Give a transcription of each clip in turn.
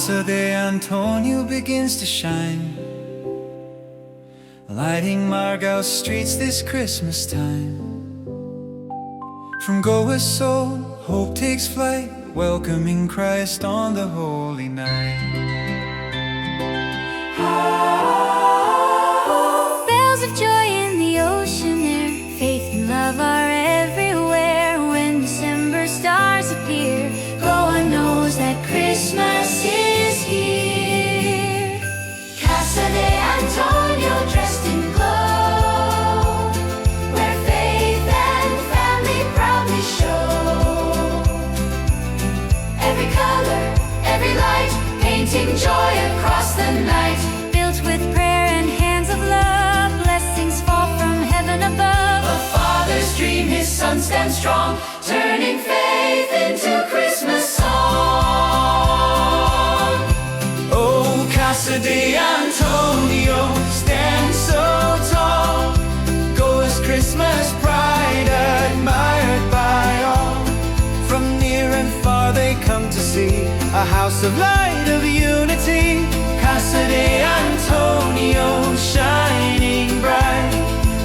Casa de Antonio begins to shine, lighting Margao streets this Christmas time. From Goa's soul, hope takes flight, welcoming Christ on the holy night. Bells of joy in the ocean air, faith and love are everywhere. When December stars appear, Goa knows that Christmas is here. Casa de Antonio dressed in glow, where faith and family proudly show. Every color, every light, painting joy across the night. Built with prayer and hands of love, blessings fall from heaven above. A father's dream, his son stands strong, turning faith into Christmas song. Oh, Casa de Antonio stands so tall, Goa's Christmas pride admired by all. From near and far they come to see a house of light, of unity. Casa de Antonio shining bright,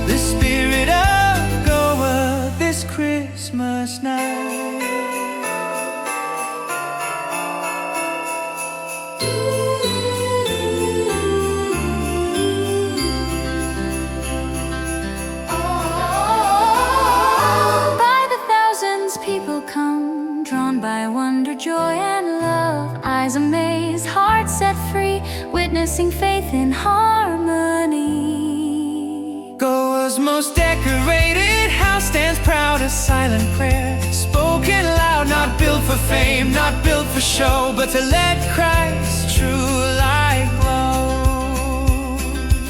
the spirit of Goa this Christmas night. People come, drawn by wonder, joy and love. Eyes amazed, hearts set free, witnessing faith in harmony. Goa's most decorated house stands proud, a silent prayer, spoken loud, not built for fame, not built for show, but to let Christ's true light glow.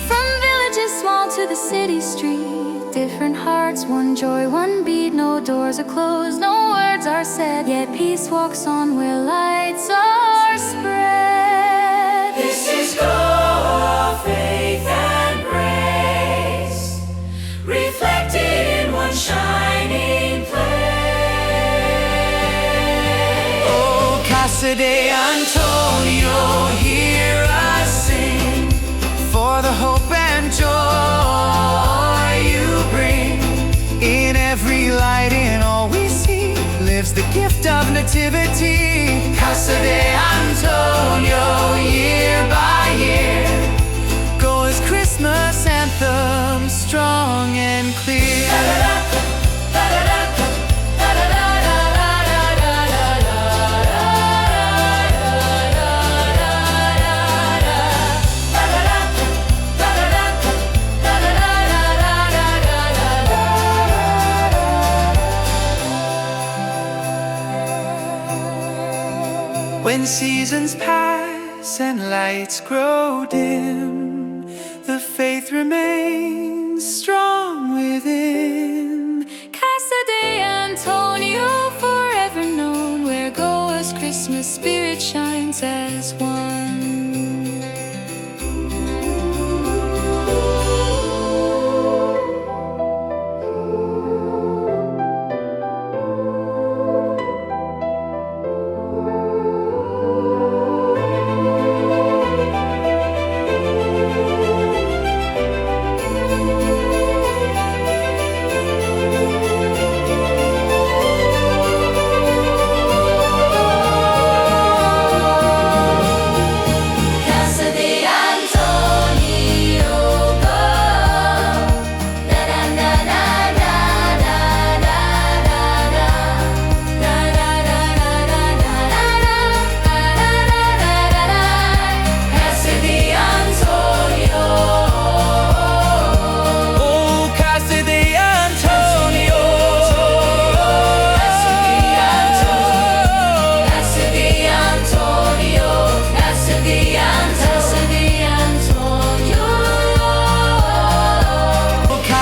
From villages small to the city street, different hearts, one joy, one beat. No doors are closed, no words are said, yet peace walks on where lights are spread. This is Goa, faith and grace, reflected in one shining place. Oh, Casa de Antonio, hear us sing, for the hope and joy you bring. In every light, in all we see, lives the gift of nativity. Casa de Antonio, year by year, Goa's Christmas anthem, strong and clear. When seasons pass and lights grow dim, the faith remains strong within. Casa de Antonio, forever known, where Goa's Christmas spirit shines as one.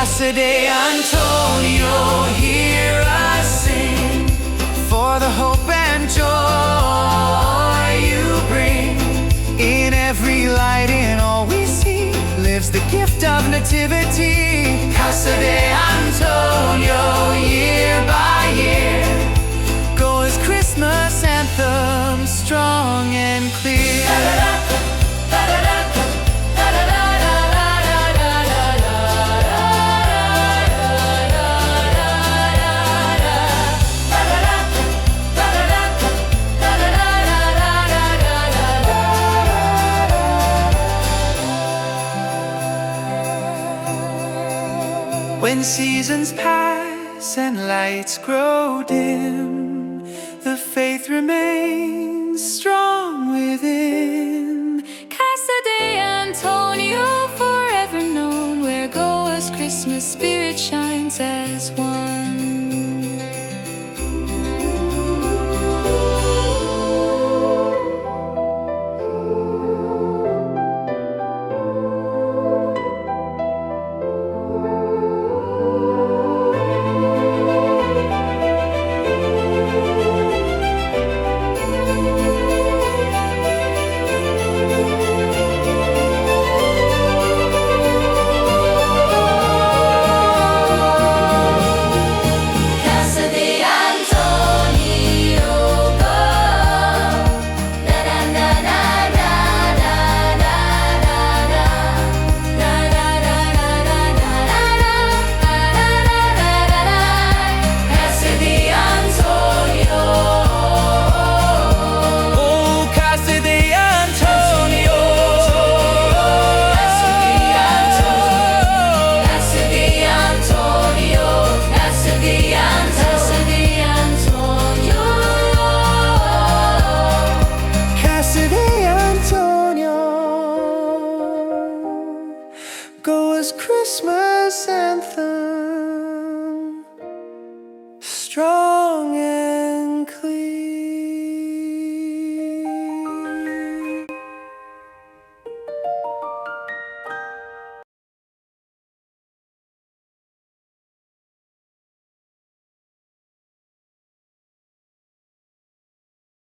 Casa de Antonio, hear us sing, for the hope and joy you bring. In every light, in all we see, lives the gift of nativity. Casa de Antonio, year by year, Goa's Christmas anthem, strong and clear. When seasons pass and lights grow dim, the faith remains strong within. Casa de Antonio, forever known, where Goa's Christmas spirit shines as one. Casa de Antonio, da da da da da da da da da Casa de Antonio. Oh, Casa de Antonio. Casa de Antonio, Casa de Antonio. Casa de Antonio, Goa's Christmas anthem.